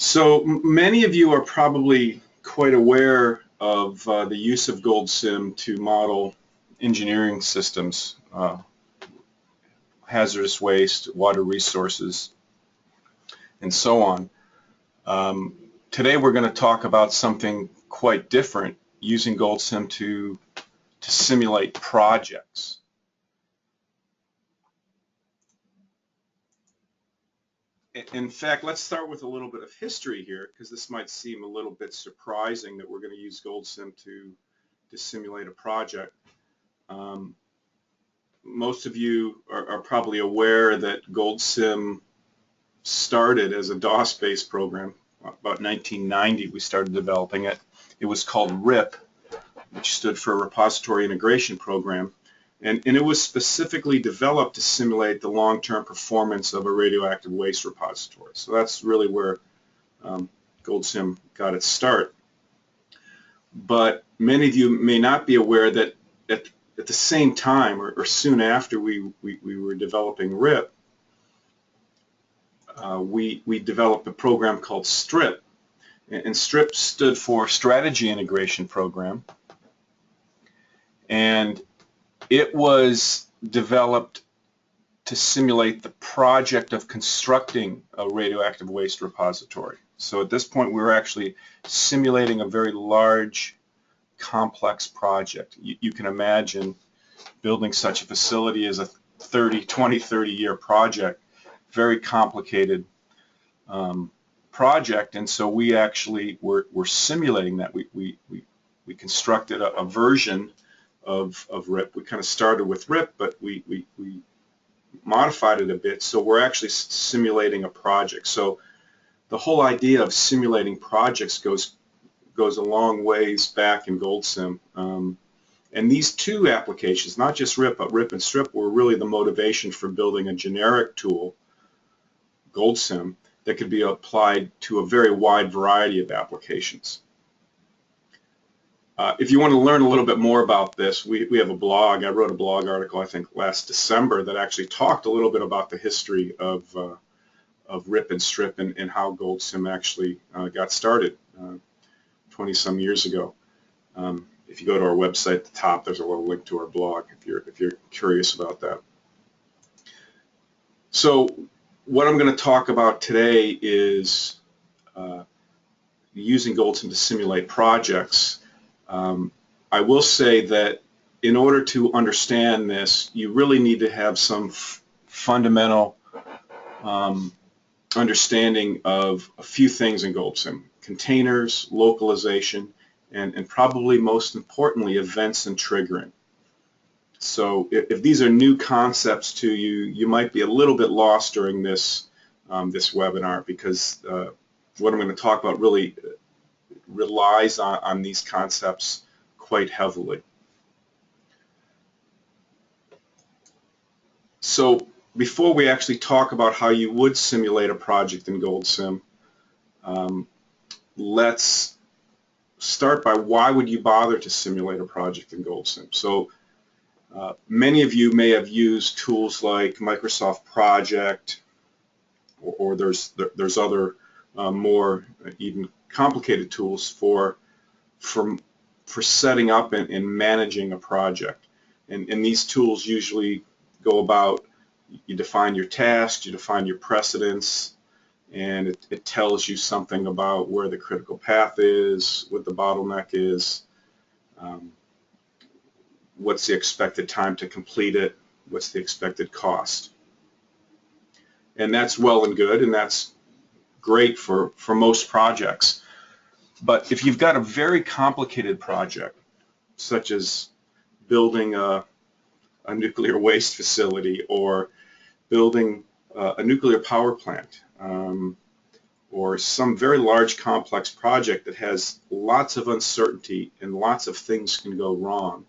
So many of you are probably quite aware of the use of GoldSim to model engineering systems, hazardous waste, water resources, and so on. Today we're going to talk about something quite different, using GoldSim to simulate projects. In fact, let's start with a little bit of history here, because this might seem a little bit surprising that we're going to use GoldSim to simulate a project. Most of you are probably aware that GoldSim started as a DOS-based program. About 1990 we started developing it. It was called RIP, which stood for Repository Integration Program. And it was specifically developed to simulate the long-term performance of a radioactive waste repository. So that's really where GoldSim got its start. But many of you may not be aware that at the same time, or soon after we were developing RIP, we developed a program called STRIP. And STRIP stood for Strategy Integration Program. And it was developed to simulate the project of constructing a radioactive waste repository. So at this point we were actually simulating a very large, complex project. You can imagine building such a facility as a 20, 30-year project, very complicated project, and so we actually were simulating that. We constructed a version of RIP. We kind of started with RIP, but we modified it a bit, so we're actually simulating a project. So the whole idea of simulating projects goes a long ways back in GoldSim. And these two applications, not just RIP, but RIP and STRIP, were really the motivation for building a generic tool, GoldSim, that could be applied to a very wide variety of applications. If you want to learn a little bit more about this, we have a blog. I wrote a blog article, I think, last December that actually talked a little bit about the history of RIP and STRIP and how GoldSim actually got started 20-some years ago. If you go to our website at the top, there's a little link to our blog if you're curious about that. So what I'm going to talk about today is using GoldSim to simulate projects. I will say that in order to understand this, you really need to have some fundamental understanding of a few things in GoldSim: containers, localization, and probably most importantly, events and triggering. So if these are new concepts to you, you might be a little bit lost during this webinar, because what I'm going to talk about really relies on these concepts quite heavily. So before we actually talk about how you would simulate a project in GoldSim, let's start by why would you bother to simulate a project in GoldSim. So many of you may have used tools like Microsoft Project, or there's other more even complicated tools for setting up and managing a project. And these tools usually go about, you define your tasks, you define your precedence, and it tells you something about where the critical path is, what the bottleneck is, what's the expected time to complete it, what's the expected cost. And that's well and good, and that's great for most projects. But if you've got a very complicated project, such as building a nuclear waste facility, or building a nuclear power plant, or some very large complex project that has lots of uncertainty and lots of things can go wrong,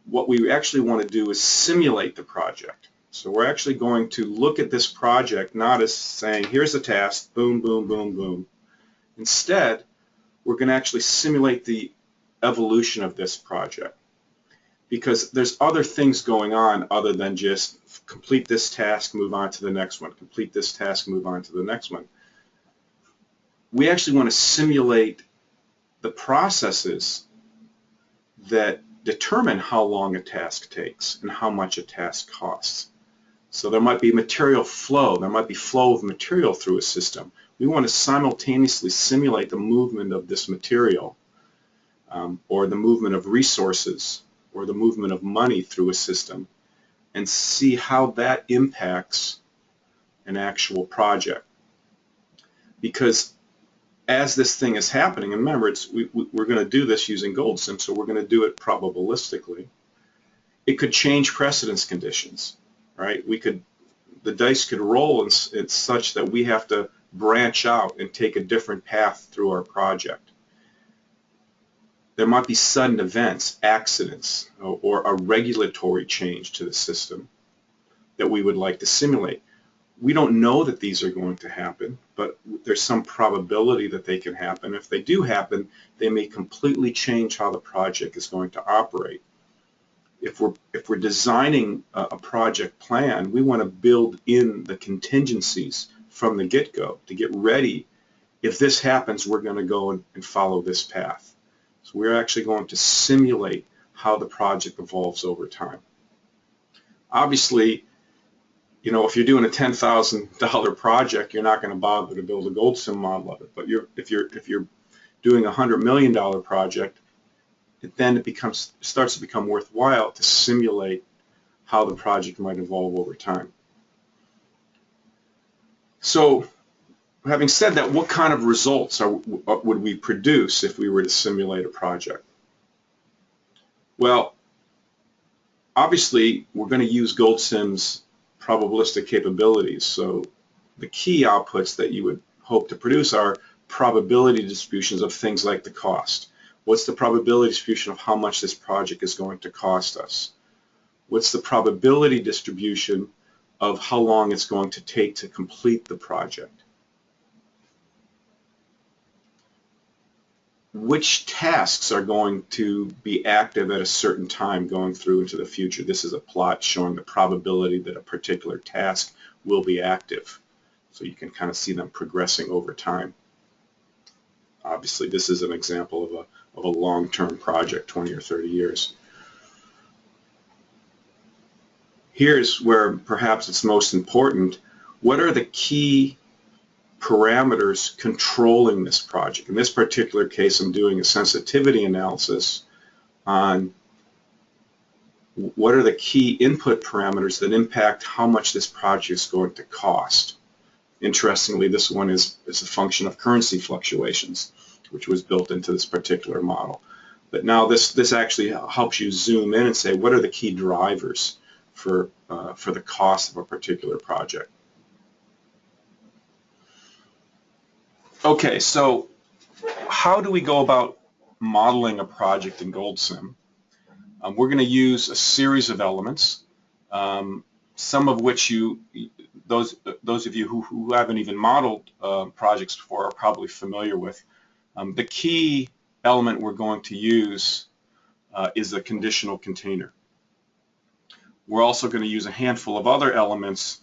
what we actually want to do is simulate the project. So we're actually going to look at this project not as saying, here's a task, boom, boom, boom, boom. Instead, we're going to actually simulate the evolution of this project, because there's other things going on other than just complete this task, move on to the next one, complete this task, move on to the next one. we actually want to simulate the processes that determine how long a task takes and how much a task costs. So there might be material flow, there might be flow of material through a system. We want to simultaneously simulate the movement of this material or the movement of resources or the movement of money through a system and see how that impacts an actual project. Because as this thing is happening, and remember, we're going to do this using GoldSim, so we're going to do it probabilistically. It could change precedence conditions, right? The dice could roll in such that we have to branch out and take a different path through our project. There might be sudden events, accidents, or a regulatory change to the system that we would like to simulate. We don't know that these are going to happen, but there's some probability that they can happen. If they do happen, they may completely change how the project is going to operate. If we're designing a project plan, we want to build in the contingencies from the get-go to get ready. If this happens, we're going to go and follow this path. So we're actually going to simulate how the project evolves over time. Obviously, you know, if you're doing a $10,000 project, you're not going to bother to build a GoldSim model of it. But if you're doing a $100 million project, then it starts to become worthwhile to simulate how the project might evolve over time. So, having said that, what kind of results would we produce if we were to simulate a project? Well, obviously, we're going to use GoldSim's probabilistic capabilities. So the key outputs that you would hope to produce are probability distributions of things like the cost. What's the probability distribution of how much this project is going to cost us? What's the probability distribution of how long it's going to take to complete the project? Which tasks are going to be active at a certain time going through into the future? This is a plot showing the probability that a particular task will be active. So you can kind of see them progressing over time. Obviously, this is an example of a long-term project, 20 or 30 years. Here's where perhaps it's most important. What are the key parameters controlling this project? In this particular case, I'm doing a sensitivity analysis on what are the key input parameters that impact how much this project is going to cost. Interestingly, this one is a function of currency fluctuations, which was built into this particular model. But now this actually helps you zoom in and say, what are the key drivers for the cost of a particular project? Okay, so how do we go about modeling a project in GoldSim? We're going to use a series of elements, some of which those of you who haven't even modeled projects before are probably familiar with. The key element we're going to use is a conditional container. We're also going to use a handful of other elements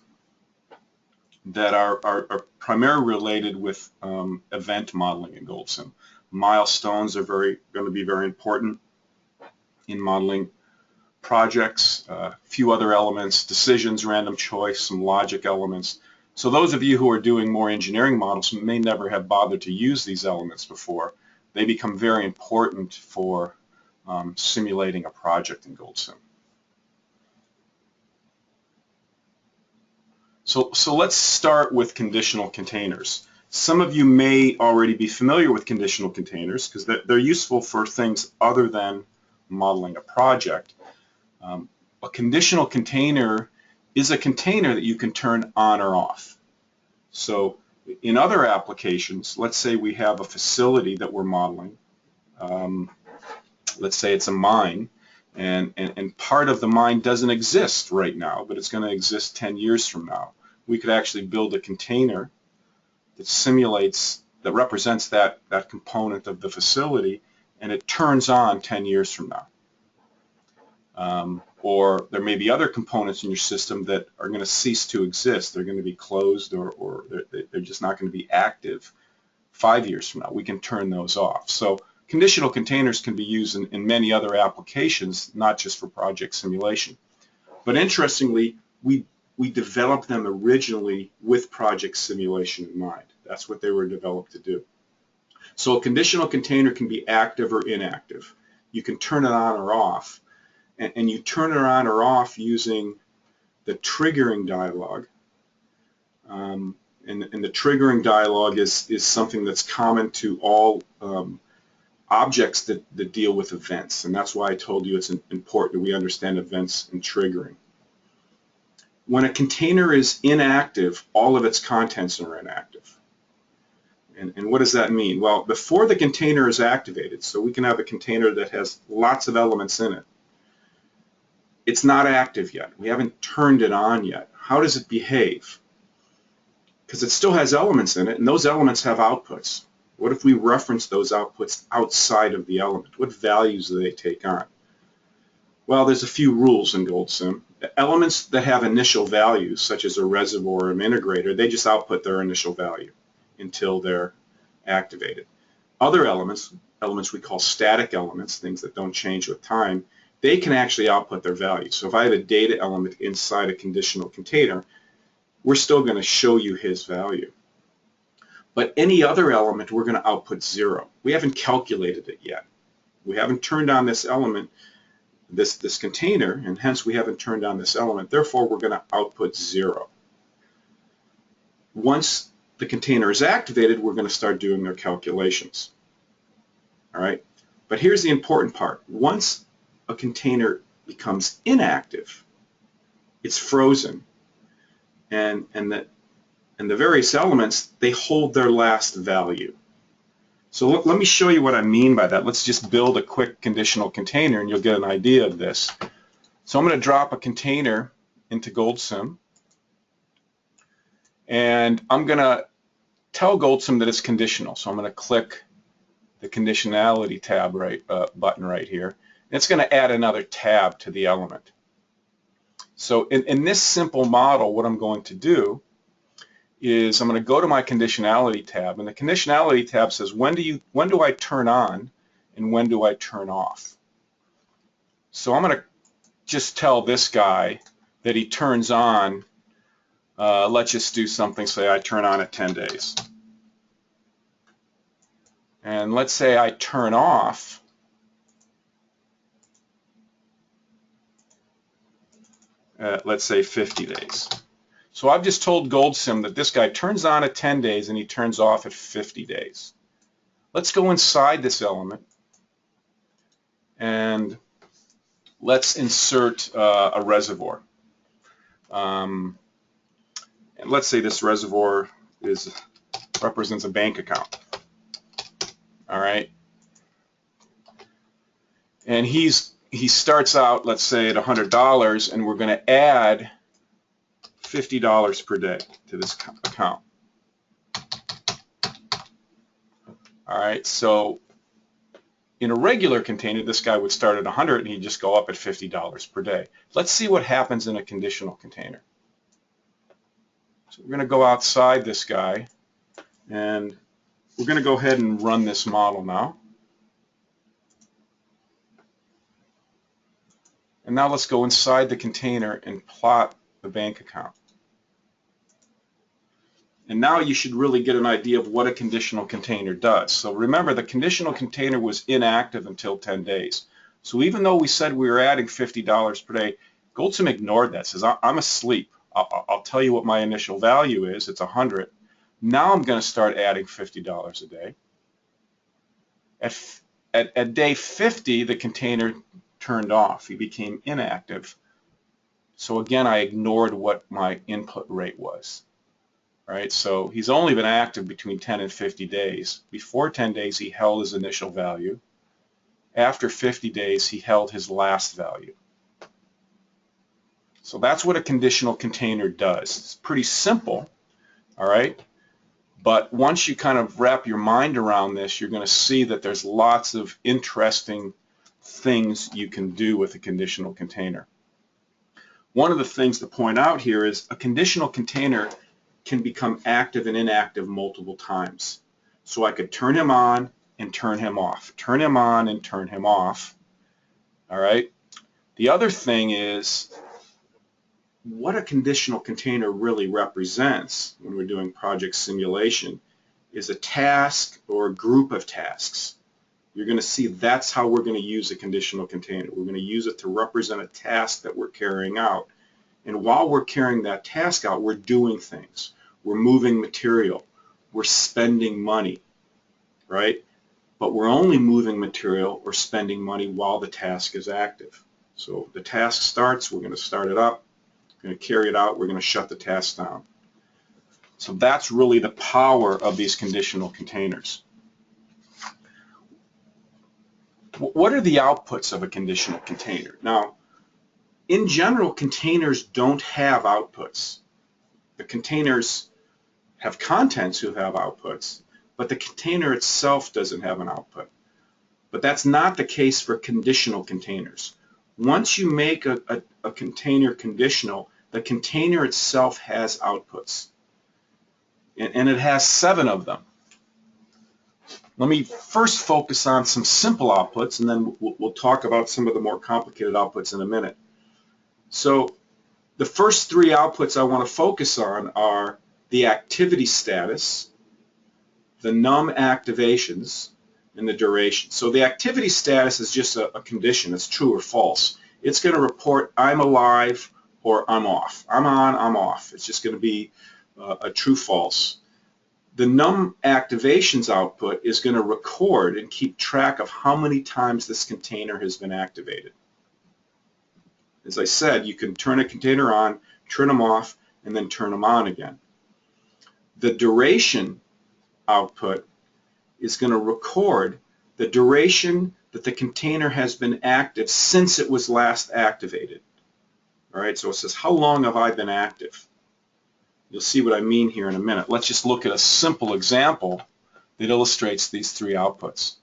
that are primarily related with event modeling in GoldSim. Milestones are going to be very important in modeling projects. A few other elements, decisions, random choice, some logic elements. So those of you who are doing more engineering models may never have bothered to use these elements before. They become very important for simulating a project in GoldSim. So let's start with conditional containers. Some of you may already be familiar with conditional containers because they're useful for things other than modeling a project. A conditional container is a container that you can turn on or off. So in other applications, let's say we have a facility that we're modeling. Let's say it's a mine, and part of the mine doesn't exist right now, but it's going to exist 10 years from now. We could actually build a container that simulates, that represents that component of the facility, and it turns on 10 years from now. Or there may be other components in your system that are going to cease to exist. They're going to be closed, or they're just not going to be active 5 years from now. We can turn those off. So conditional containers can be used in many other applications, not just for project simulation. But interestingly, we developed them originally with project simulation in mind. That's what they were developed to do. So a conditional container can be active or inactive. You can turn it on or off, and you turn it on or off using the triggering dialog. And the triggering dialog is something that's common to all objects that deal with events, and that's why I told you it's important that we understand events and triggering. When a container is inactive, all of its contents are inactive. And what does that mean? Well, before the container is activated, so we can have a container that has lots of elements in it, it's not active yet. We haven't turned it on yet. How does it behave? Because it still has elements in it, and those elements have outputs. What if we reference those outputs outside of the element? What values do they take on? Well, there's a few rules in GoldSim. Elements that have initial values, such as a reservoir or an integrator, they just output their initial value until they're activated. Other elements we call static elements, things that don't change with time, they can actually output their value. So if I have a data element inside a conditional container, we're still going to show you his value. But any other element, we're going to output 0. We haven't calculated it yet. We haven't turned on this element, this container, and hence we haven't turned on this element. Therefore, we're going to output 0. Once the container is activated, we're going to start doing their calculations. All right? But here's the important part. Once a container becomes inactive, it's frozen, and the various elements, they hold their last value. So let me show you what I mean by that. Let's just build a quick conditional container and you'll get an idea of this. So I'm going to drop a container into GoldSim, and I'm going to tell GoldSim that it's conditional. So I'm going to click the conditionality tab button right here, and it's going to add another tab to the element. So in this simple model, what I'm going to do is I'm going to go to my conditionality tab, and the conditionality tab says when do I turn on and when do I turn off. So I'm going to just tell this guy that he turns on. Let's just do something, say I turn on at 10 days. And let's say I turn off at, let's say, 50 days. So I've just told GoldSim that this guy turns on at 10 days and he turns off at 50 days. Let's go inside this element and let's insert a reservoir. And let's say this reservoir represents a bank account. All right. And he starts out, let's say, at $100, and we're going to add $50 per day to this account. All right, so in a regular container, this guy would start at 100 and he'd just go up at $50 per day. Let's see what happens in a conditional container. So we're going to go outside this guy, and we're going to go ahead and run this model now. And now let's go inside the container and plot the bank account. And now you should really get an idea of what a conditional container does. So remember, the conditional container was inactive until 10 days. So even though we said we were adding $50 per day, GoldSim ignored that, says I'm asleep. I'll tell you what my initial value is. It's 100. Now I'm going to start adding $50 a day. At day 50, the container turned off. He became inactive. So again, I ignored what my input rate was. Right? So he's only been active between 10 and 50 days. Before 10 days, he held his initial value. After 50 days, he held his last value. So that's what a conditional container does. It's pretty simple, all right? But once you kind of wrap your mind around this, you're going to see that there's lots of interesting things you can do with a conditional container. One of the things to point out here is a conditional container can become active and inactive multiple times. So I could turn him on and turn him off. Turn him on and turn him off. All right. The other thing is what a conditional container really represents when we're doing project simulation is a task or a group of tasks. You're going to see that's how we're going to use a conditional container. We're going to use it to represent a task that we're carrying out. And while we're carrying that task out, we're doing things. We're moving material. We're spending money, right? But we're only moving material or spending money while the task is active. So the task starts, we're going to start it up, we're going to carry it out, we're going to shut the task down. So that's really the power of these conditional containers. What are the outputs of a conditional container? Now, in general, containers don't have outputs. The containers have contents who have outputs, but the container itself doesn't have an output. But that's not the case for conditional containers. Once you make a container conditional, the container itself has outputs. And it has 7 of them. Let me first focus on some simple outputs, and then we'll talk about some of the more complicated outputs in a minute. So the first 3 outputs I want to focus on are the activity status, the num activations, and the duration. So the activity status is just a condition. It's true or false. It's going to report I'm alive or I'm off. I'm on, I'm off. It's just going to be a true false. The num activations output is going to record and keep track of how many times this container has been activated. As I said, you can turn a container on, turn them off, and then turn them on again. The duration output is going to record the duration that the container has been active since it was last activated. All right, so it says, how long have I been active? You'll see what I mean here in a minute. Let's just look at a simple example that illustrates these 3 outputs.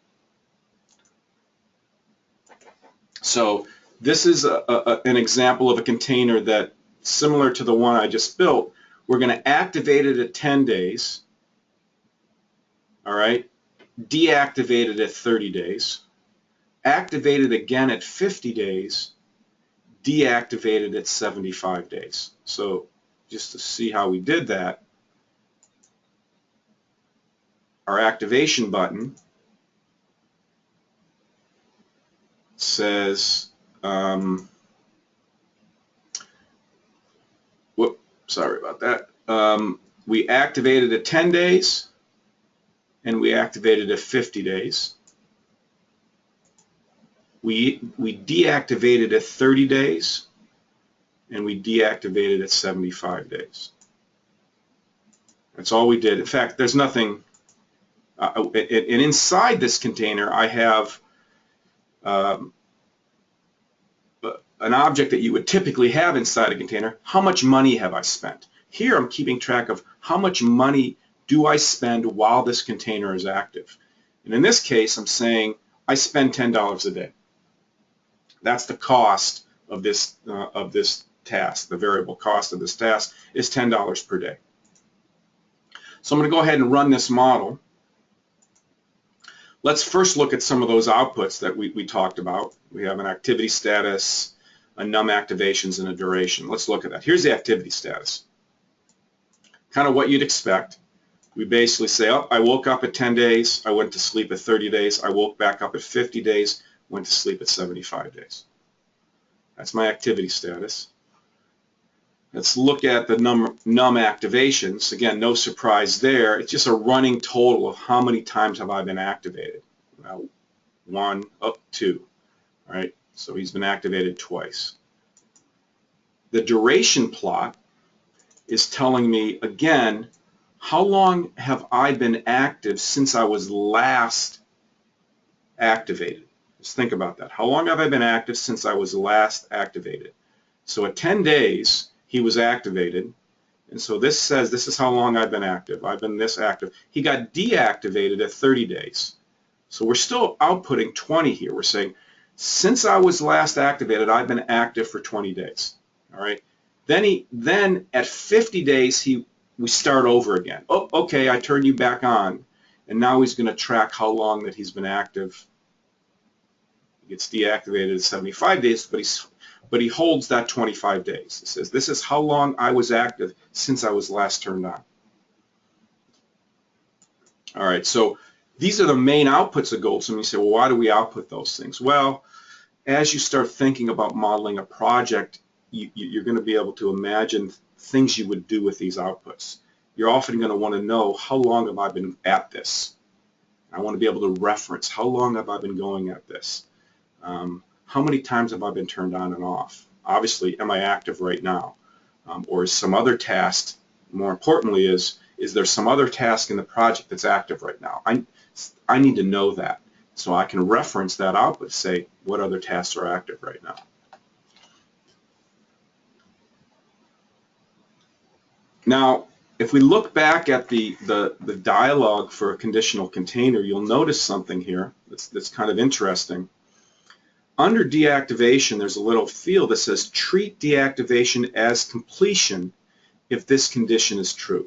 So this is an example of a container that, similar to the one I just built, we're going to activate it at 10 days, all right, deactivate it at 30 days, activate it again at 50 days, deactivate it at 75 days. So just to see how we did that, our activation button says, sorry about that. We activated at 10 days, and we activated at 50 days. We deactivated at 30 days, and we deactivated at 75 days. That's all we did. In fact, there's nothing, and inside this container I have an object that you would typically have inside a container. How much money have I spent? Here I'm keeping track of how much money do I spend while this container is active. And in this case, I'm saying I spend $10 a day. That's the cost of this task. The variable cost of this task is $10 per day. So I'm going to go ahead and run this model. Let's first look at some of those outputs that we talked about. We have an activity status, a num activations, and a duration. Let's look at that. Here's the activity status. Kind of what you'd expect. We basically say, oh, I woke up at 10 days, I went to sleep at 30 days, I woke back up at 50 days, went to sleep at 75 days. That's my activity status. Let's look at the num activations. Again, no surprise there. It's just a running total of how many times have I been activated. Well, 1, 2. All right, so he's been activated twice. The duration plot is telling me, again, how long have I been active since I was last activated? Just think about that. How long have I been active since I was last activated? So at 10 days, he was activated. And so this says this is how long I've been active. I've been this active. He got deactivated at 30 days. So we're still outputting 20 here. We're saying, since I was last activated, I've been active for 20 days. All right. Then at 50 days, we start over again. Oh, okay, I turned you back on. and now he's going to track how long that he's been active. He gets deactivated at 75 days, but he holds that 25 days. He says, this is how long I was active since I was last turned on. All right, so these are the main outputs of GoldSim. You say, well, why do we output those things? Well, as you start thinking about modeling a project, you're going to be able to imagine things you would do with these outputs. You're often going to want to know, how long have I been at this? I want to be able to reference, how long have I been going at this? How many times have I been turned on and off? Obviously, am I active right now? Or is some other task, more importantly, is there some other task in the project that's active right now? I need to know that, so I can reference that output, say, what other tasks are active right now? Now, if we look back at the dialogue for a conditional container, you'll notice something here that's kind of interesting. Under deactivation, there's a little field that says treat deactivation as completion if this condition is true.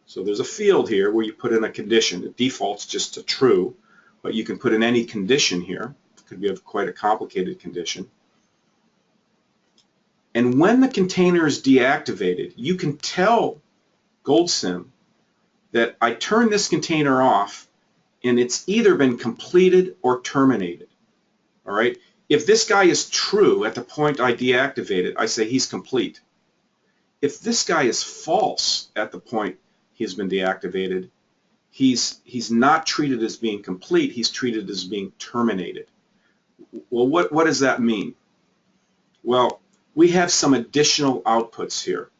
So there's a field here where you put in a condition. It defaults just to true, but you can put in any condition here. It could be quite a complicated condition. And when the container is deactivated, you can tell GoldSim that I turn this container off and it's either been completed or terminated. All right? If this guy is true at the point I deactivate it, I say he's complete. If this guy is false at the point he's been deactivated, he's not treated as being complete, he's treated as being terminated. Well, what does that mean? Well, we have some additional outputs here,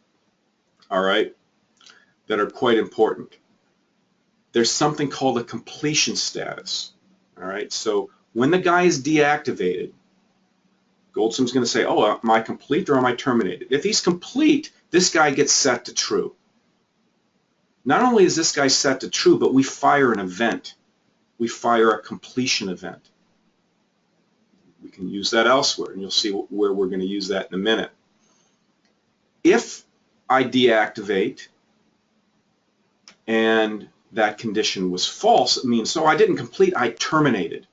all right, that are quite important. There's something called a completion status, all right? So when the guy is deactivated, GoldSim's going to say, oh, am I complete or am I terminated? If he's complete, this guy gets set to true. Not only is this guy set to true, but we fire an event. We fire a completion event. We can use that elsewhere, and you'll see where we're going to use that in a minute. If I deactivate and that condition was false, it means, so I didn't complete, I terminated.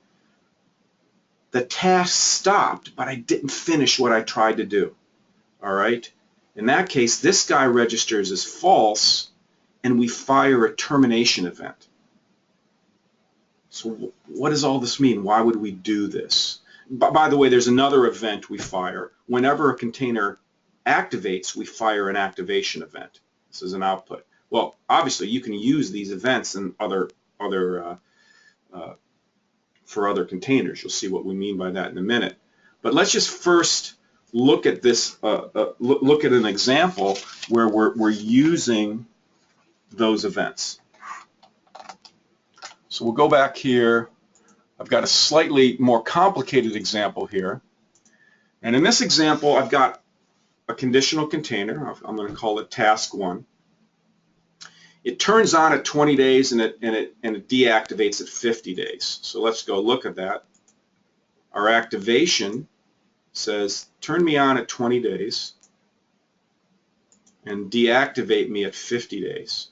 The task stopped, but I didn't finish what I tried to do. All right? In that case, this guy registers as false, and we fire a termination event. So what does all this mean? Why would we do this? By the way, there's another event we fire. Whenever a container activates, we fire an activation event. This is an output. Well, obviously, you can use these events in for other containers. You'll see what we mean by that in a minute. But let's just first look at this. Look at an example where we're using those events. So we'll go back here. I've got a slightly more complicated example here. And in this example, I've got a conditional container. I'm going to call it task 1. It turns on at 20 days and it deactivates at 50 days. So let's go look at that. Our activation says turn me on at 20 days and deactivate me at 50 days.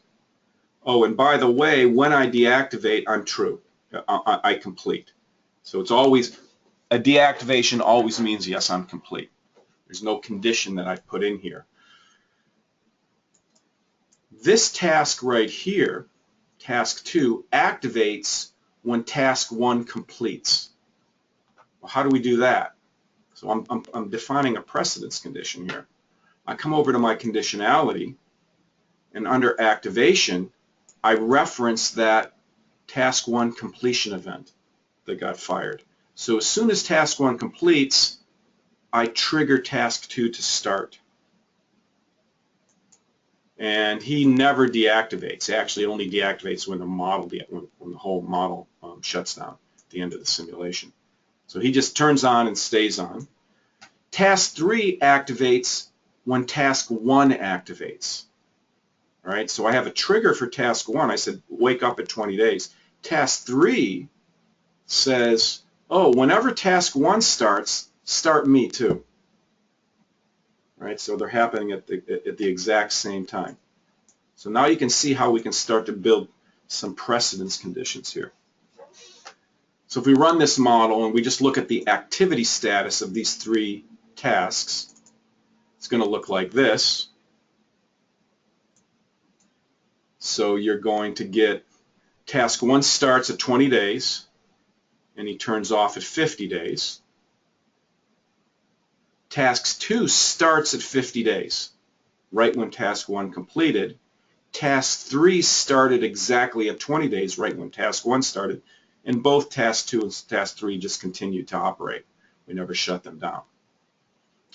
Oh, and by the way, when I deactivate, I'm true. I complete. So it's always, a deactivation always means yes, I'm complete. There's no condition that I put in here. This task right here, task 2, activates when task 1 completes. Well, how do we do that? So I'm defining a precedence condition here. I come over to my conditionality, and under activation, I reference that task 1 completion event that got fired. So as soon as task 1 completes, I trigger task 2 to start. And he never deactivates. Actually, it only deactivates when the whole model shuts down at the end of the simulation. So he just turns on and stays on. Task 3 activates when task 1 activates. All right, so I have a trigger for task 1. I said, wake up at 20 days. Task 3 says, oh, whenever task 1 starts, start me too. All right, so they're happening at the exact same time. So now you can see how we can start to build some precedence conditions here. So if we run this model and we just look at the activity status of these three tasks, it's going to look like this. So you're going to get task 1 starts at 20 days and he turns off at 50 days. Task 2 starts at 50 days, right when task 1 completed. Task 3 started exactly at 20 days, right when task 1 started, and both task 2 and task 3 just continued to operate. We never shut them down.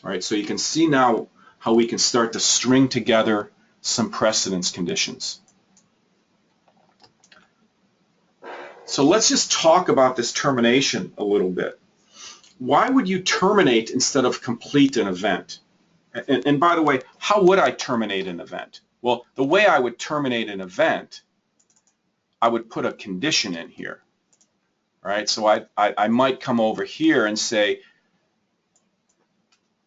All right, so you can see now how we can start to string together some precedence conditions. So let's just talk about this termination a little bit. Why would you terminate instead of complete an event? And by the way, how would I terminate an event? Well, the way I would terminate an event, I would put a condition in here. All right, so I might come over here and say,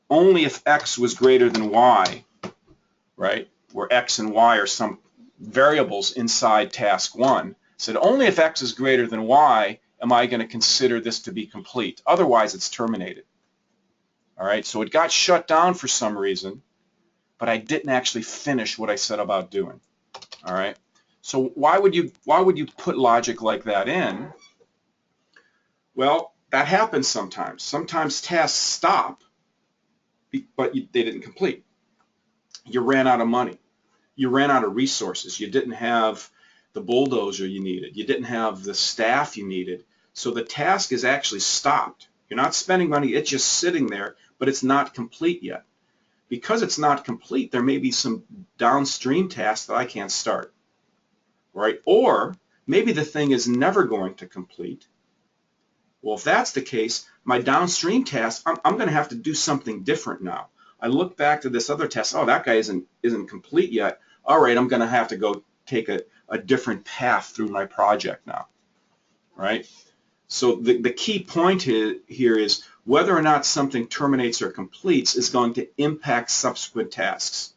only if x was greater than y, right, where x and y are some variables inside task 1, said only if x is greater than y am I going to consider this to be complete. Otherwise, it's terminated. All right, so it got shut down for some reason, but I didn't actually finish what I set about doing. All right, so why would you put logic like that in? Well, that happens sometimes. Sometimes tasks stop, but they didn't complete. You ran out of money. You ran out of resources. You didn't have the bulldozer you needed. You didn't have the staff you needed. So the task is actually stopped. You're not spending money. It's just sitting there, but it's not complete yet. Because it's not complete, there may be some downstream tasks that I can't start. Right? Or maybe the thing is never going to complete. Well, if that's the case, my downstream task, I'm going to have to do something different now. I look back to this other task, oh, that guy isn't complete yet. All right, I'm going to have to go take a different path through my project now, right? So the key point here is whether or not something terminates or completes is going to impact subsequent tasks.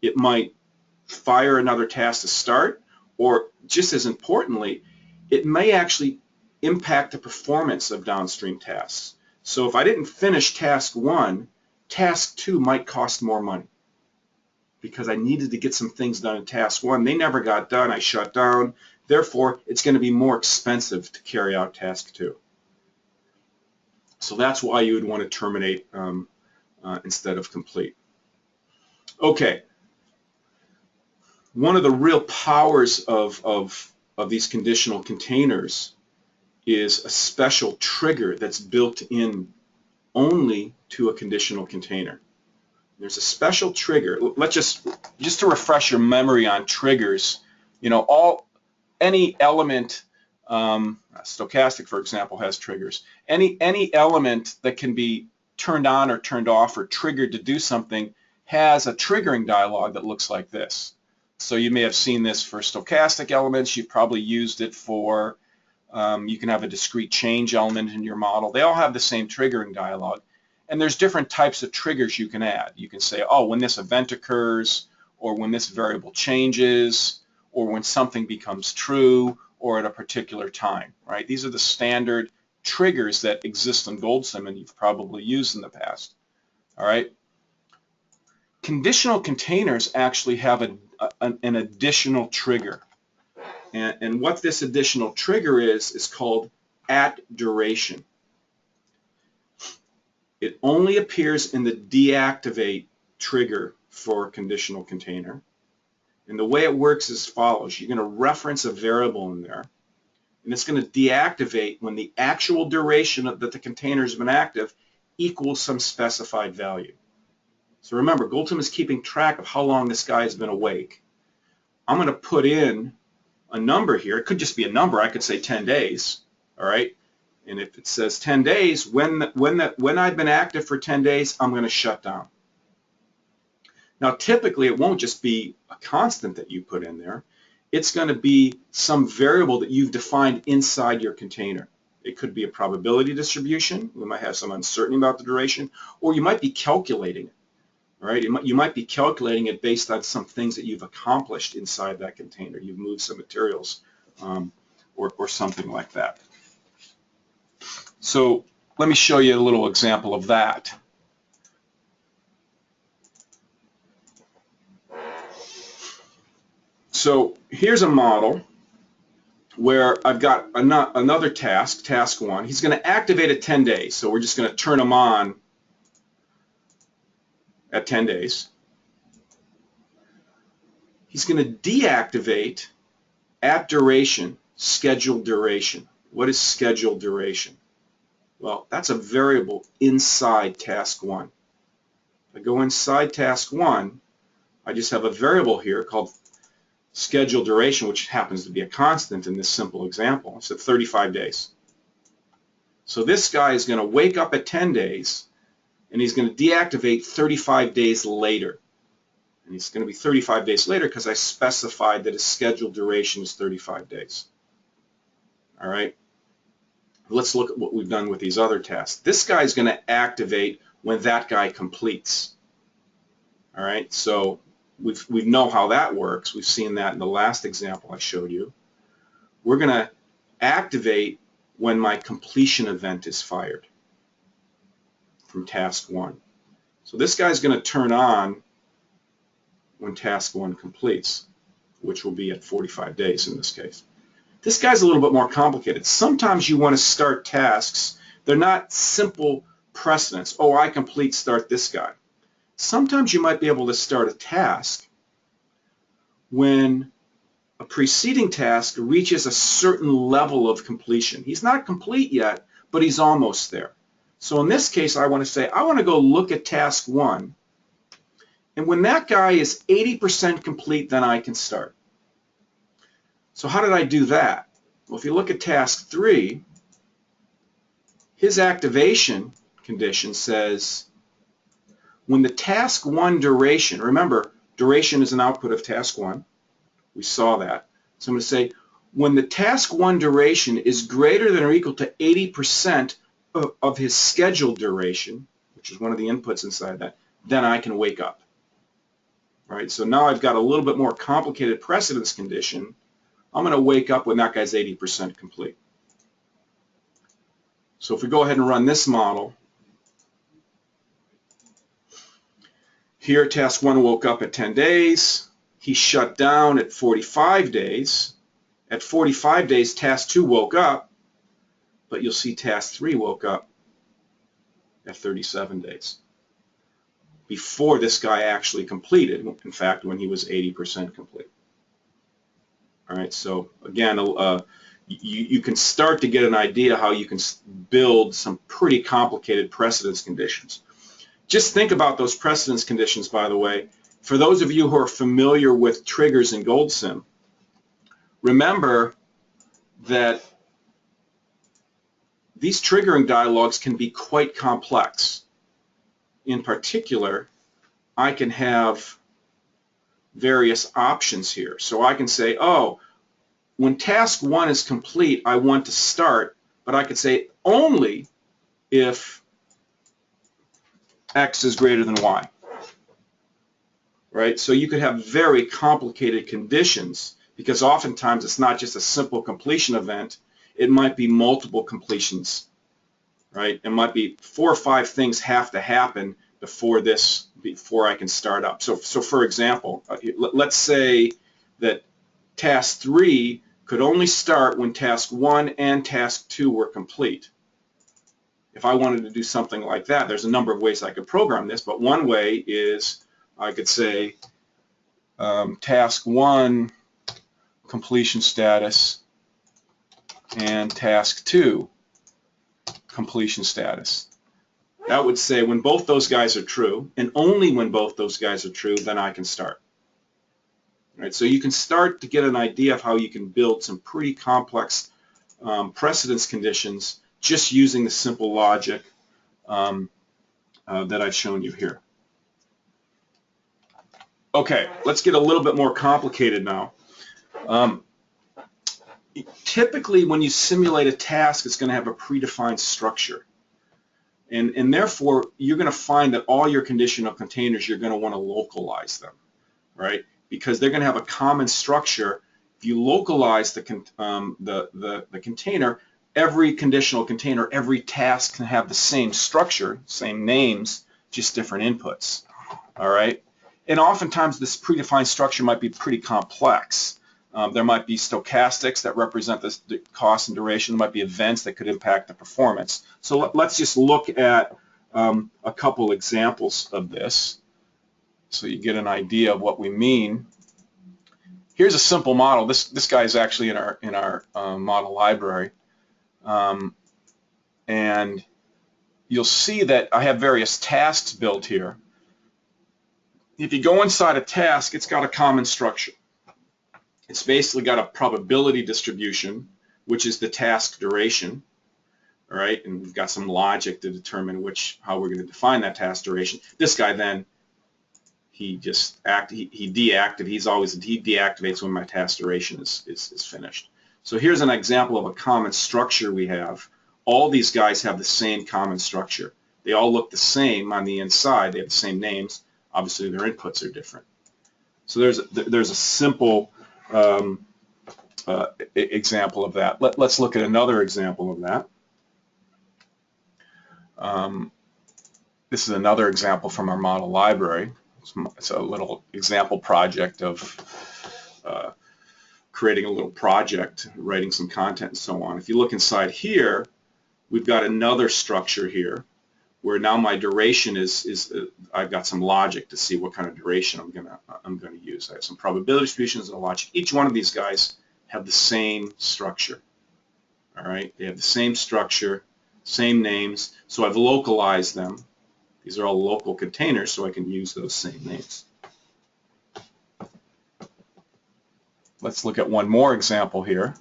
It might fire another task to start, or just as importantly, it may actually impact the performance of downstream tasks. So if I didn't finish task 1, task 2 might cost more money because I needed to get some things done in task 1. They never got done. I shut down. Therefore, it's going to be more expensive to carry out task 2. So that's why you would want to terminate instead of complete. Okay. One of the real powers of these conditional containers is a special trigger that's built in only to a conditional container. There's a special trigger. Let's just to refresh your memory on triggers, any element, stochastic, for example, has triggers. Any element that can be turned on or turned off or triggered to do something has a triggering dialog that looks like this. So you may have seen this for stochastic elements. You've probably used it for, you can have a discrete change element in your model. They all have the same triggering dialog. And there's different types of triggers you can add. You can say, oh, when this event occurs, or when this variable changes, or when something becomes true, or at a particular time, right? These are the standard triggers that exist in GoldSim and you've probably used in the past, all right? Conditional containers actually have an additional trigger. And what this additional trigger is called @duration. It only appears in the deactivate trigger for a conditional container. And the way it works is as follows. You're going to reference a variable in there, and it's going to deactivate when the actual duration that the container has been active equals some specified value. So remember, GoldSim is keeping track of how long this guy has been awake. I'm going to put in a number here. It could just be a number. I could say 10 days, all right? And if it says 10 days, when I've been active for 10 days, I'm going to shut down. Now, typically, it won't just be a constant that you put in there. It's going to be some variable that you've defined inside your container. It could be a probability distribution. We might have some uncertainty about the duration, or you might be calculating it. Right? You might be calculating it based on some things that you've accomplished inside that container. You've moved some materials or something like that. So let me show you a little example of that. So here's a model where I've got another task, task 1. He's going to activate at 10 days, so we're just going to turn him on at 10 days. He's going to deactivate at duration, scheduled duration. What is scheduled duration? Well, that's a variable inside task 1. If I go inside task 1, I just have a variable here called scheduled duration, which happens to be a constant in this simple example. It's at 35 days. So this guy is going to wake up at 10 days, and he's going to deactivate 35 days later. And it's going to be 35 days later because I specified that his scheduled duration is 35 days. All right. Let's look at what we've done with these other tasks. This guy is going to activate when that guy completes. All right. So we know how that works. We've seen that in the last example I showed you. We're going to activate when my completion event is fired from task 1. So this guy's going to turn on when task 1 completes, which will be at 45 days in this case. This guy's a little bit more complicated. Sometimes you want to start tasks. They're not simple precedents. Oh, I complete, start this guy. Sometimes you might be able to start a task when a preceding task reaches a certain level of completion. He's not complete yet, but he's almost there. So in this case, I want to say, I want to go look at task 1. And when that guy is 80% complete, then I can start. So how did I do that? Well, if you look at task 3, his activation condition says, when the task 1 duration, remember, duration is an output of task 1. We saw that. So I'm going to say, when the task 1 duration is greater than or equal to 80% of his scheduled duration, which is one of the inputs inside that, then I can wake up. Right? So now I've got a little bit more complicated precedence condition. I'm going to wake up when that guy's 80% complete. So if we go ahead and run this model, here task 1 woke up at 10 days. He shut down at 45 days. At 45 days, task 2 woke up, but you'll see task 3 woke up at 37 days. Before this guy actually completed, in fact, when he was 80% complete. All right, so again, you can start to get an idea how you can build some pretty complicated precedence conditions. Just think about those precedence conditions, by the way. For those of you who are familiar with triggers in GoldSim, remember that these triggering dialogues can be quite complex. In particular, I can have various options here. So I can say, oh, when task 1 is complete, I want to start, but I could say only if X is greater than Y. Right? So you could have very complicated conditions because oftentimes it's not just a simple completion event. It might be multiple completions. Right? It might be 4 or 5 things have to happen before I can start up. So for example, let's say that task 3 could only start when task 1 and task 2 were complete. If I wanted to do something like that, there's a number of ways I could program this, but one way is I could say task 1 completion status and task 2 completion status. That would say when both those guys are true, and only when both those guys are true, then I can start. Right, so you can start to get an idea of how you can build some pretty complex precedence conditions just using the simple logic that I've shown you here. Okay, let's get a little bit more complicated now. Typically, when you simulate a task, it's going to have a predefined structure. And therefore, you're going to find that all your conditional containers, you're going to want to localize them, right? Because they're going to have a common structure, if you localize the container, every conditional container, every task can have the same structure, same names, just different inputs. All right? And oftentimes this predefined structure might be pretty complex. There might be stochastics that represent the cost and duration. There might be events that could impact the performance. So let's just look at a couple examples of this so you get an idea of what we mean. Here's a simple model. This guy is actually in our model library. And you'll see that I have various tasks built here. If you go inside a task, it's got a common structure. It's basically got a probability distribution, which is the task duration, all right? And we've got some logic to determine how we're going to define that task duration. This guy then, he deactivates when my task duration is finished. So here's an example of a common structure we have. All these guys have the same common structure. They all look the same on the inside. They have the same names. Obviously, their inputs are different. So there's a simple example of that. Let's look at another example of that. This is another example from our model library. It's a little example project of creating a little project, writing some content and so on. If you look inside here, we've got another structure here where now my duration is I've got some logic to see what kind of duration I'm gonna use. I have some probability distributions and a logic. Each one of these guys have the same structure. All right, they have the same structure, same names. So I've localized them. These are all local containers, so I can use those same names. Let's look at one more example here.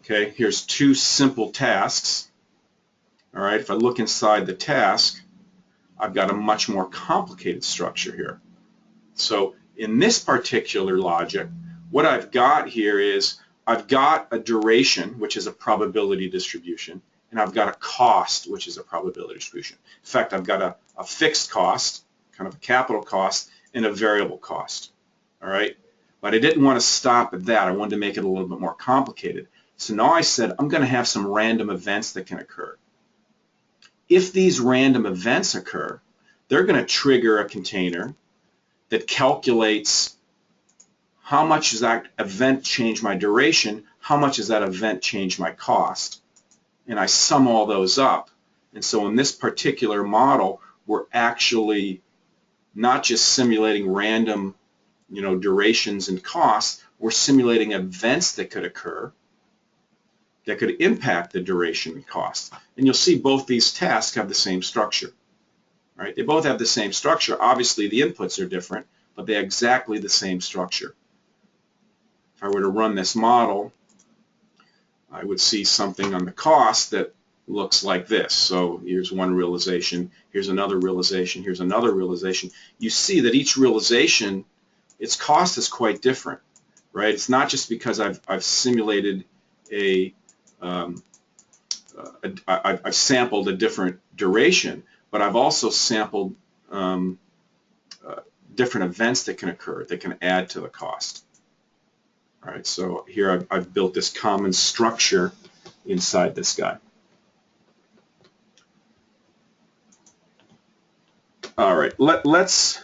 Okay, here's two simple tasks. All right, if I look inside the task, I've got a much more complicated structure here. So in this particular logic, what I've got here is I've got a duration, which is a probability distribution, and I've got a cost, which is a probability distribution. In fact, I've got a fixed cost, kind of a capital cost, and a variable cost. All right, but I didn't want to stop at that. I wanted to make it a little bit more complicated. So now I said I'm going to have some random events that can occur. If these random events occur, they're going to trigger a container that calculates how much does that event change my duration, how much does that event change my cost, and I sum all those up. And so in this particular model, we're actually not just simulating random, durations and costs, we're simulating events that could occur that could impact the duration and cost. And you'll see both these tasks have the same structure. Right? They both have the same structure. Obviously, the inputs are different, but they have exactly the same structure. If I were to run this model, I would see something on the cost that looks like this. So here's one realization, here's another realization, here's another realization. You see that each realization, its cost is quite different. Right? It's not just because I've simulated I've sampled a different duration, but I've also sampled different events that can occur that can add to the cost. All right, so here I've built this common structure inside this guy. All right, let's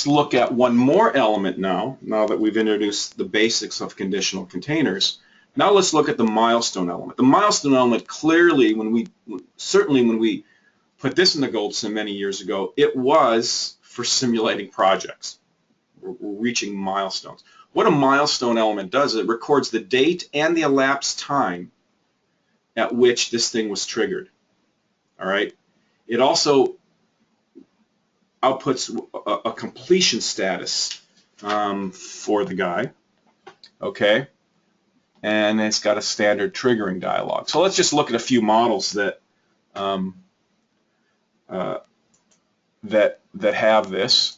look at one more element now that we've introduced the basics of conditional containers. Now let's look at the milestone element. The milestone element clearly, when we put this in the GoldSim many years ago, it was for simulating projects. We're reaching milestones. What a milestone element does is it records the date and the elapsed time at which this thing was triggered. All right. It also outputs a completion status for the guy. Okay. And it's got a standard triggering dialog. So let's just look at a few models that that have this.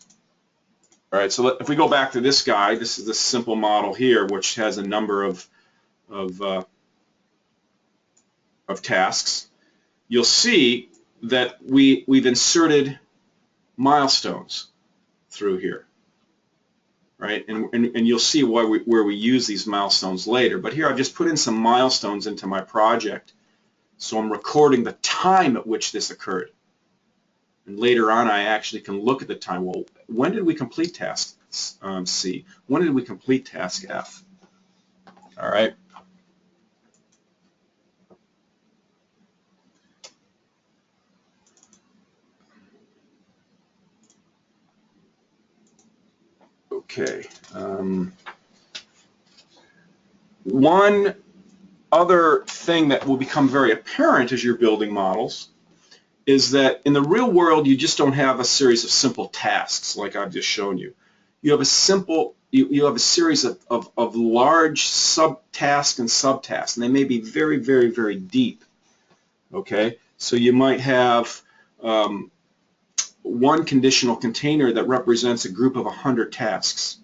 All right, so if we go back to this guy, this is the simple model here, which has a number of tasks. You'll see that we've inserted milestones through here. right? And you'll see where we use these milestones later. But here I've just put in some milestones into my project, so I'm recording the time at which this occurred. And later on, I actually can look at the time. Well, when did we complete task C? When did we complete task F? All right. Okay. One other thing that will become very apparent as you're building models is that in the real world, you just don't have a series of simple tasks like I've just shown you. You have a series of large subtasks and subtasks, and they may be very, very, very deep. Okay, so you might have one conditional container that represents a group of 100 tasks,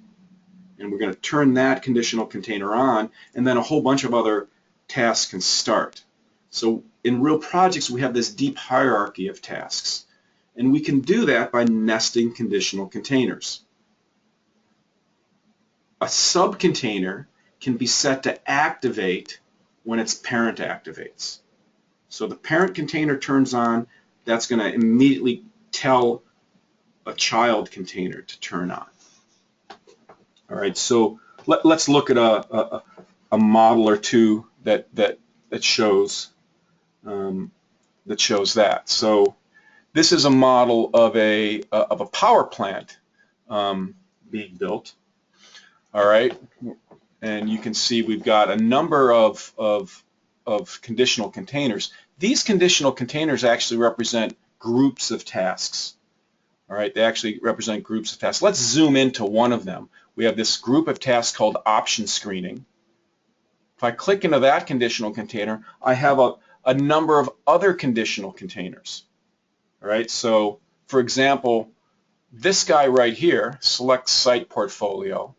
and we're going to turn that conditional container on, and then a whole bunch of other tasks can start. So in real projects, we have this deep hierarchy of tasks, and we can do that by nesting conditional containers. A subcontainer can be set to activate when its parent activates. So the parent container turns on, that's going to immediately tell a child container to turn on. All right, so let's look at a model or two that shows that. So this is a model of a power plant being built. All right, and you can see we've got a number of conditional containers. These conditional containers actually represent groups of tasks. All right, they actually represent groups of tasks. Let's zoom into one of them. We have this group of tasks called option screening. If I click into that conditional container, I have a number of other conditional containers. All right, so for example, this guy right here, select site portfolio,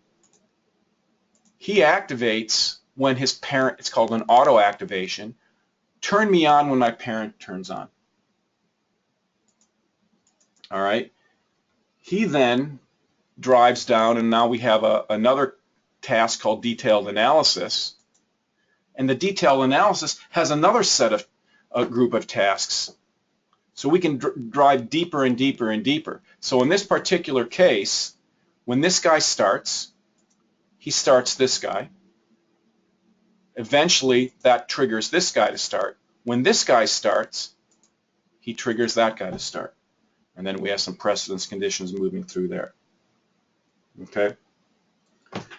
he activates when his parent, it's called an auto activation, turn me on when my parent turns on. All right, he then drives down, and now we have another task called detailed analysis, and the detailed analysis has another set of a group of tasks, so we can drive deeper and deeper and deeper. So in this particular case, when this guy starts, he starts this guy. Eventually that triggers this guy to start. When this guy starts, he triggers that guy to start, and then we have some precedence conditions moving through there. Okay,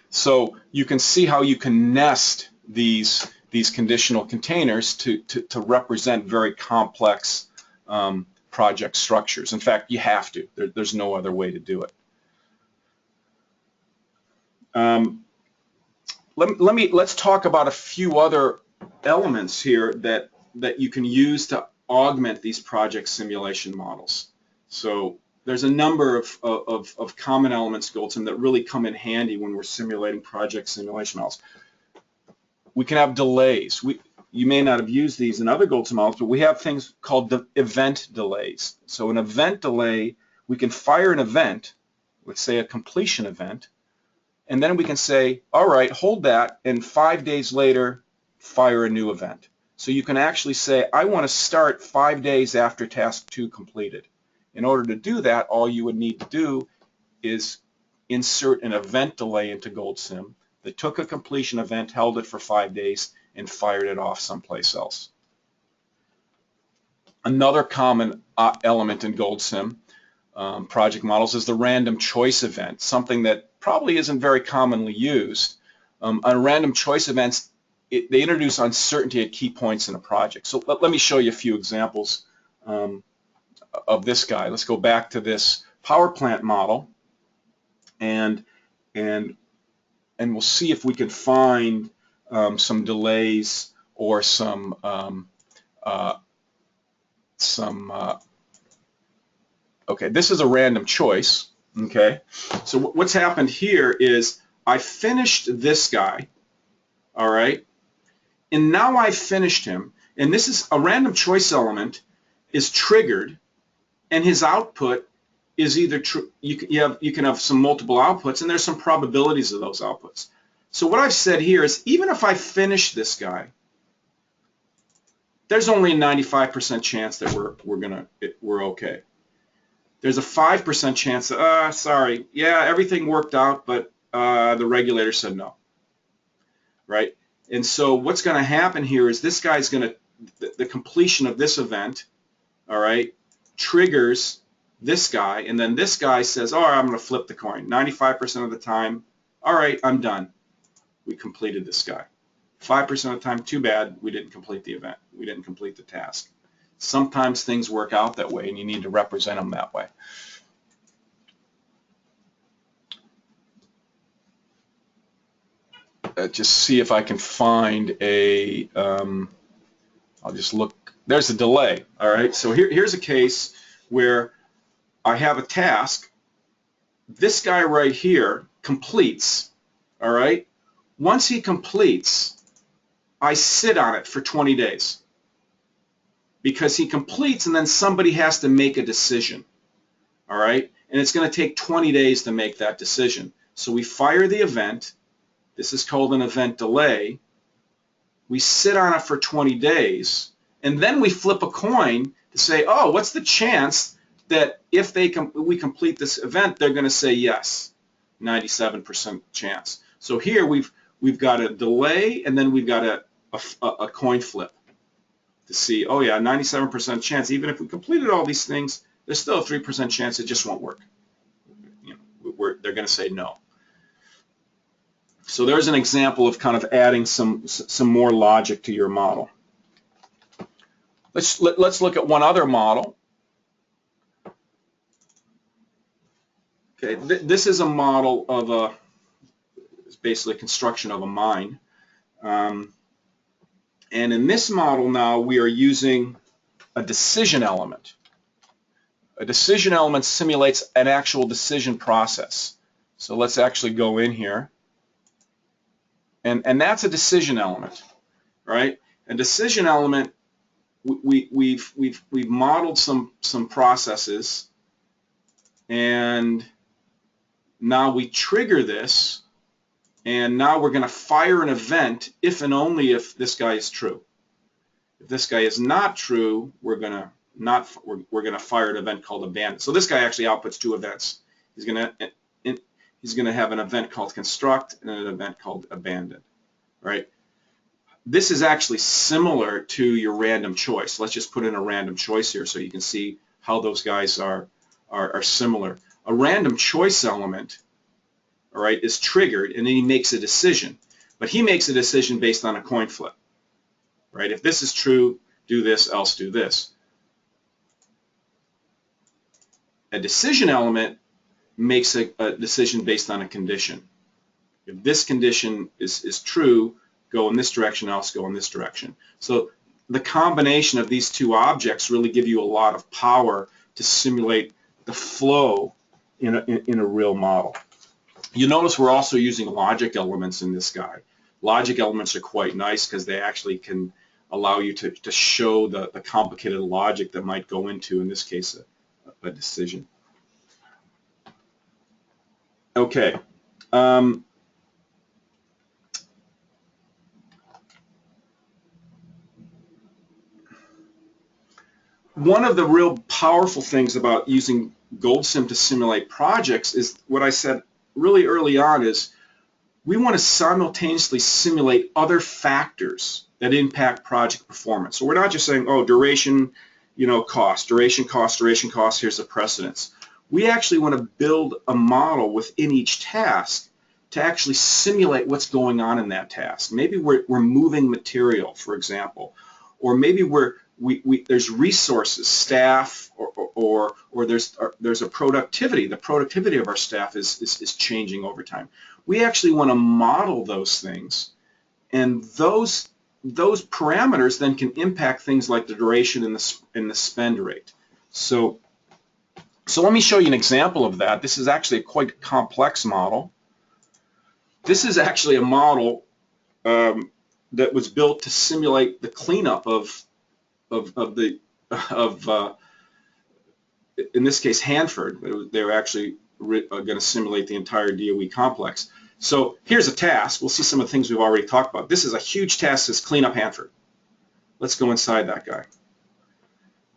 so you can see how you can nest these conditional containers to represent very complex project structures. In fact, you have to. There's no other way to do it. Let's talk about a few other elements here that you can use to augment these project simulation models. So there's a number of common elements, GoldSim, that really come in handy when we're simulating project simulation models. We can have delays. You may not have used these in other GoldSim models, but we have things called the event delays. So an event delay, we can fire an event, let's say a completion event, and then we can say, all right, hold that, and 5 days later, fire a new event. So you can actually say, I want to start 5 days after task 2 completed. In order to do that, all you would need to do is insert an event delay into GoldSim that took a completion event, held it for 5 days, and fired it off someplace else. Another common element in GoldSim project models is the random choice event, something that probably isn't very commonly used. On random choice events, they introduce uncertainty at key points in a project. So let me show you a few examples of this guy. Let's go back to this power plant model, and we'll see if we can find some delays or some okay, this is a random choice. Okay, so what's happened here is I finished this guy, all right, and now I've finished him, and this is a random choice element is triggered, and his output is either true. You can have some multiple outputs, and there's some probabilities of those outputs. So what I've said here is, even if I finish this guy, there's only a 95% chance that we're okay. There's a 5% chance that, sorry, yeah, everything worked out, but the regulator said no, right? And so what's going to happen here is this guy's going to, the completion of this event, all right, triggers this guy, and then this guy says, all right, I'm going to flip the coin. 95% of the time, all right, I'm done. We completed this guy. 5% of the time, too bad, we didn't complete the event. We didn't complete the task. Sometimes things work out that way, and you need to represent them that way. Just see if I can find a, I'll just look, there's a delay, all right? So here's a case where I have a task. This guy right here completes, all right? Once he completes, I sit on it for 20 days because he completes and then somebody has to make a decision, all right? And it's going to take 20 days to make that decision. So we fire the event. This is called an event delay. We sit on it for 20 days, and then we flip a coin to say, oh, what's the chance that if we complete this event, they're going to say yes, 97% chance. So here we've got a delay, and then we've got a coin flip to see, oh yeah, 97% chance. Even if we completed all these things, there's still a 3% chance it just won't work. You know, they're going to say no. So there's an example of kind of adding some more logic to your model. Let's look at one other model. Okay, this is a model of it's basically a construction of a mine. And in this model now, we are using a decision element. A decision element simulates an actual decision process. So let's actually go in here. And that's a decision element, right? A decision element, we've modeled some processes, and now we trigger this, and now we're going to fire an event if and only if this guy is true. If this guy is not true, we're going to fire an event called abandon. So this guy actually outputs two events. He's going to have an event called construct and an event called abandon, right? This is actually similar to your random choice. Let's just put in a random choice here so you can see how those guys are similar. A random choice element, all right, is triggered, and then he makes a decision. But he makes a decision based on a coin flip, right? If this is true, do this, else do this. A decision element makes a decision based on a condition. If this condition is true, go in this direction, else go in this direction. So the combination of these two objects really give you a lot of power to simulate the flow in a real model. You notice we're also using logic elements in this guy. Logic elements are quite nice because they actually can allow you to show the complicated logic that might go into, in this case, a decision. Okay. One of the real powerful things about using GoldSim to simulate projects is what I said really early on, is we want to simultaneously simulate other factors that impact project performance. So we're not just saying, oh, duration, cost, duration, cost, here's the precedence. We actually want to build a model within each task to actually simulate what's going on in that task. Maybe we're moving material, for example, or maybe there's resources, staff, or there's a productivity. The productivity of our staff is changing over time. We actually want to model those things, and those parameters then can impact things like the duration and the spend rate. So let me show you an example of that. This is actually a quite complex model. This is actually a model that was built to simulate the cleanup of in this case Hanford, they were actually going to simulate the entire DOE complex. So here's a task. We'll see some of the things we've already talked about. This is a huge task, is clean up Hanford. Let's go inside that guy.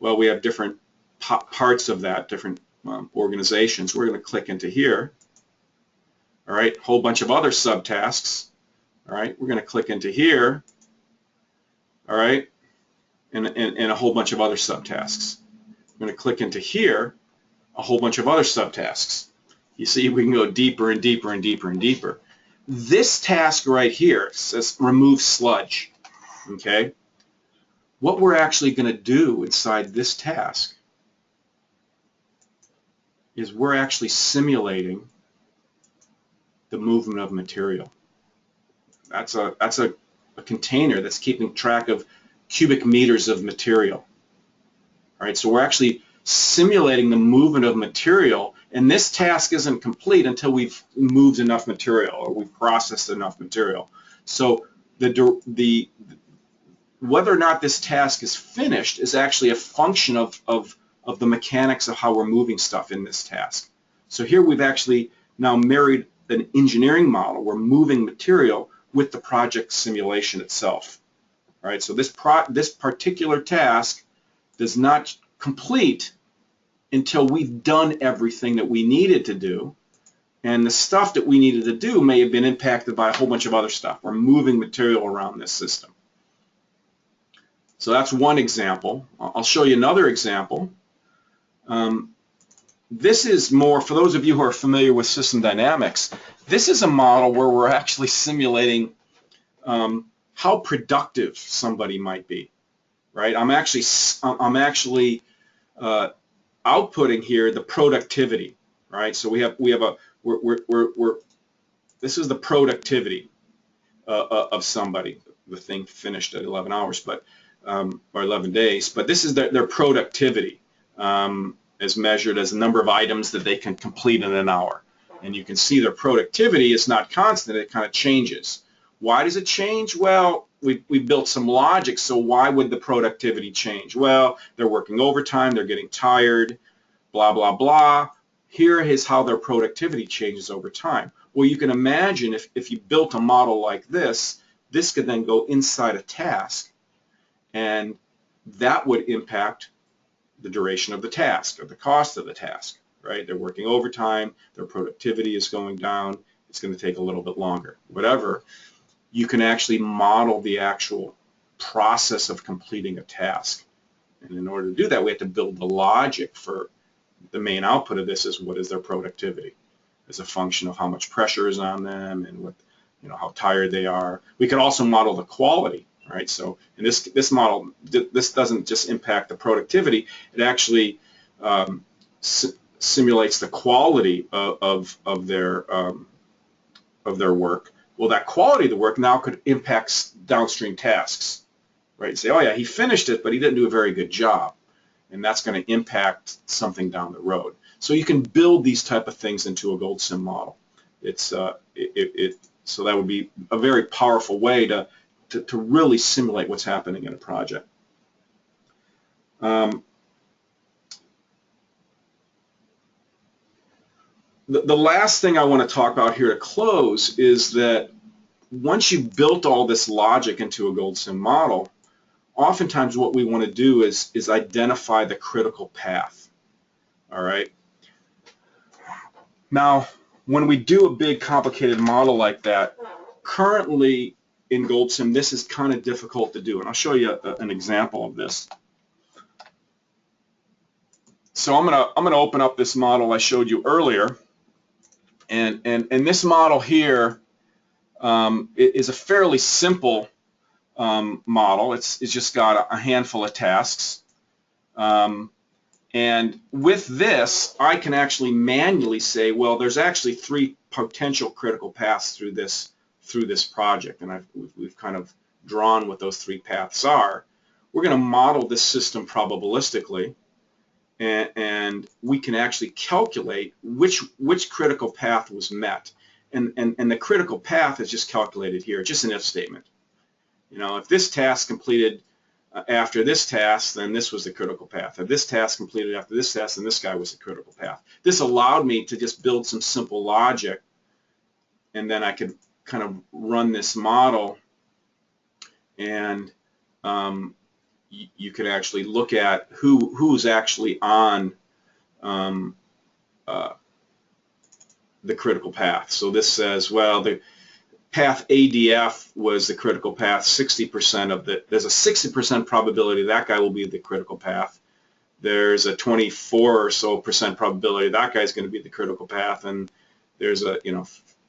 Well, we have different parts of that, different organizations. We're going to click into here. All right, whole bunch of other subtasks. All right, we're going to click into here. All right, and a whole bunch of other subtasks. I'm going to click into here, a whole bunch of other subtasks. You see, we can go deeper and deeper and deeper and deeper. This task right here says remove sludge. Okay, what we're actually going to do inside this task is we're actually simulating the movement of material. That's a container that's keeping track of cubic meters of material. All right, so we're actually simulating the movement of material, and this task isn't complete until we've moved enough material or we've processed enough material. So whether or not this task is finished is actually a function of the mechanics of how we're moving stuff in this task. So here we've actually now married an engineering model. We're moving material with the project simulation itself. All right, so this particular task does not complete until we've done everything that we needed to do, and the stuff that we needed to do may have been impacted by a whole bunch of other stuff. We're moving material around this system. So that's one example. I'll show you another example. This is more, for those of you who are familiar with system dynamics, this is a model where we're actually simulating how productive somebody might be, right? I'm actually outputting here the productivity, right? So this is the productivity of somebody. The thing finished at 11 hours, but or 11 days, but this is their productivity as measured as the number of items that they can complete in an hour. And you can see their productivity is not constant, it kind of changes. Why does it change? Well, we built some logic, so why would the productivity change? Well, they're working overtime, they're getting tired, blah, blah, blah. Here is how their productivity changes over time. Well, you can imagine if you built a model like this could then go inside a task, and that would impact the duration of the task or the cost of the task, right? They're working overtime, their productivity is going down, it's going to take a little bit longer. Whatever, you can actually model the actual process of completing a task. And in order to do that, we have to build the logic for the main output of this is what is their productivity as a function of how much pressure is on them and what, how tired they are. We could also model the quality. Right, so in this model, this doesn't just impact the productivity; it actually simulates the quality of their work. Well, that quality of the work now could impact downstream tasks. Right, you say, oh yeah, he finished it, but he didn't do a very good job, and that's going to impact something down the road. So you can build these type of things into a GoldSim model. So that would be a very powerful way to really simulate what's happening in a project. The last thing I want to talk about here to close is that once you've built all this logic into a GoldSim model, oftentimes what we want to do is identify the critical path. All right. Now, when we do a big complicated model like that, currently in GoldSim, this is kind of difficult to do, and I'll show you an example of this. So I'm gonna open up this model I showed you earlier, and this model here is a fairly simple model. It's just got a handful of tasks, and with this, I can actually manually say, well, there's actually 3 potential critical paths through this project, and we've kind of drawn what those 3 paths are. We're going to model this system probabilistically, and we can actually calculate which critical path was met, and the critical path is just calculated here, just an if statement. If this task completed after this task, then this was the critical path. If this task completed after this task, then this guy was the critical path. This allowed me to just build some simple logic, and then I could kind of run this model, and you could actually look at who's actually on the critical path. So this says, well, the path ADF was the critical path. 60% of there's a 60% probability that guy will be the critical path. There's a 24 or so % probability that guy's going to be the critical path, and there's a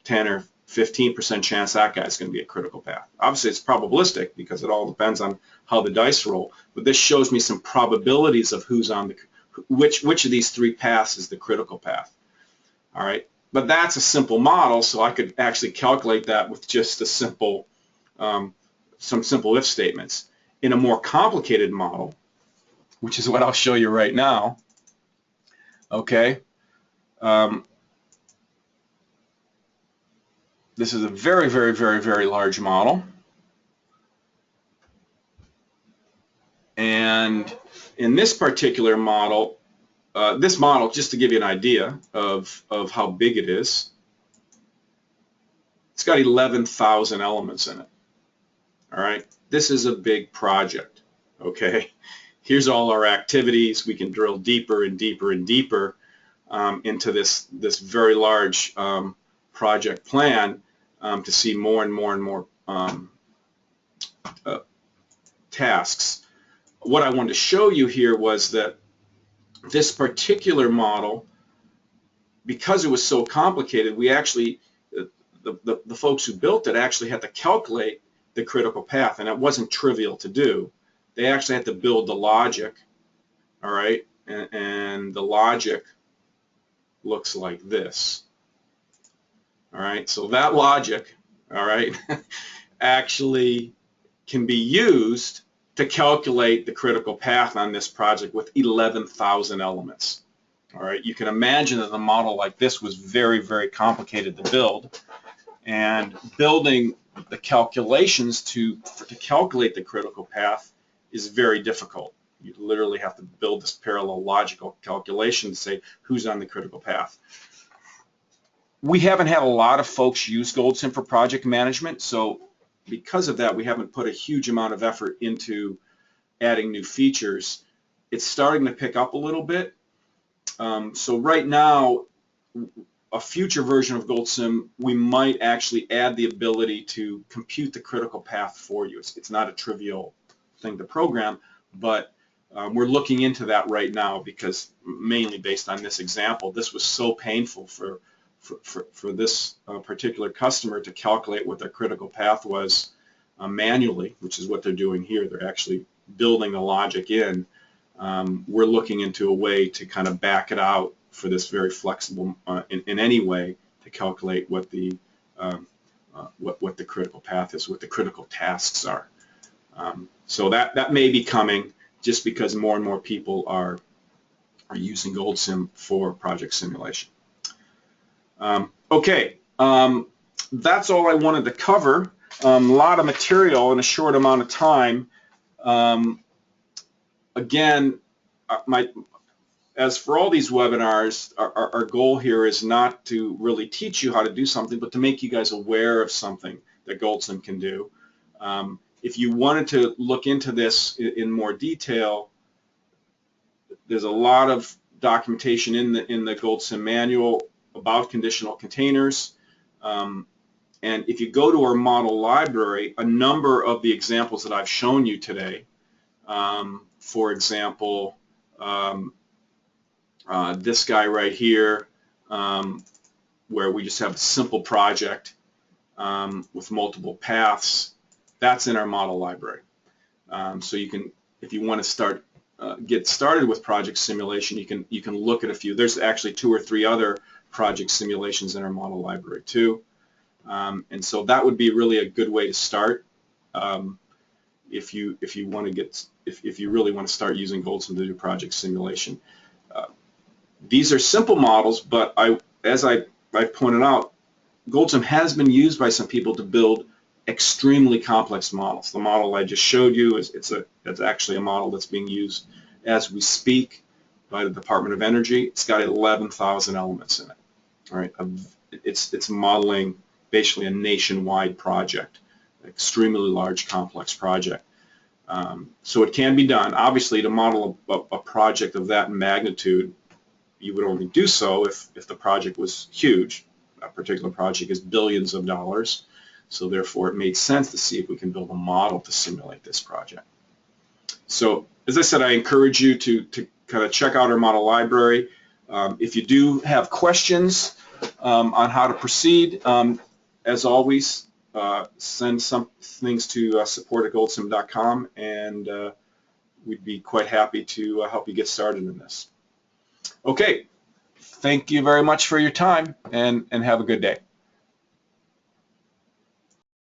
10 or 15% chance that guy's going to be a critical path. Obviously, it's probabilistic because it all depends on how the dice roll. But this shows me some probabilities of who's on which of these three paths is the critical path. All right, but that's a simple model, so I could actually calculate that with just a simple, some simple if statements. In a more complicated model, which is what I'll show you right now. Okay. This is a very, very, very, very large model. And in this particular model, just to give you an idea of how big it is, it's got 11,000 elements in it. All right. This is a big project. Okay. Here's all our activities. We can drill deeper and deeper and deeper into this very large project plan to see more and more and more tasks. What I wanted to show you here was that this particular model, because it was so complicated, we actually, the folks who built it actually had to calculate the critical path, and it wasn't trivial to do. They actually had to build the logic, all right, and the logic looks like this. All right, so that logic, all right, actually can be used to calculate the critical path on this project with 11,000 elements. All right, you can imagine that a model like this was very, very complicated to build, and building the calculations to calculate the critical path is very difficult. You literally have to build this parallel logical calculation to say who's on the critical path. We haven't had a lot of folks use GoldSim for project management, so because of that, we haven't put a huge amount of effort into adding new features. It's starting to pick up a little bit. So right now, a future version of GoldSim, we might actually add the ability to compute the critical path for you. It's not a trivial thing to program, but we're looking into that right now because mainly based on this example, this was so painful for this particular customer to calculate what their critical path was manually, which is what they're doing here. They're actually building the logic in. We're looking into a way to kind of back it out for this very flexible, in any way, to calculate what the critical path is, what the critical tasks are. So that may be coming just because more and more people are using GoldSim for project simulation. Okay, that's all I wanted to cover. A lot of material in a short amount of time. Again, as for all these webinars, our goal here is not to really teach you how to do something, but to make you guys aware of something that GoldSim can do. If you wanted to look into this in more detail, there's a lot of documentation in the GoldSim manual about conditional containers. And if you go to our model library, a number of the examples that I've shown you today, for example, this guy right here, where we just have a simple project with multiple paths, that's in our model library. So you can, if you want to get started with project simulation, you can look at a few. There's actually 2 or 3 other project simulations in our model library too. And so that would be really a good way to start if you really want to start using GoldSim to do project simulation. These are simple models, but as I pointed out, GoldSim has been used by some people to build extremely complex models. The model I just showed you it's actually a model that's being used as we speak by the Department of Energy. It's got 11,000 elements in it. All right, it's modeling basically a nationwide project, an extremely large, complex project. So it can be done. Obviously, to model a project of that magnitude, you would only do so if the project was huge. A particular project is billions of dollars, so therefore it made sense to see if we can build a model to simulate this project. So as I said, I encourage you to kind of check out our model library. If you do have questions on how to proceed, as always, send some things to support@goldsim.com, and we'd be quite happy to help you get started in this. Okay, thank you very much for your time, and have a good day.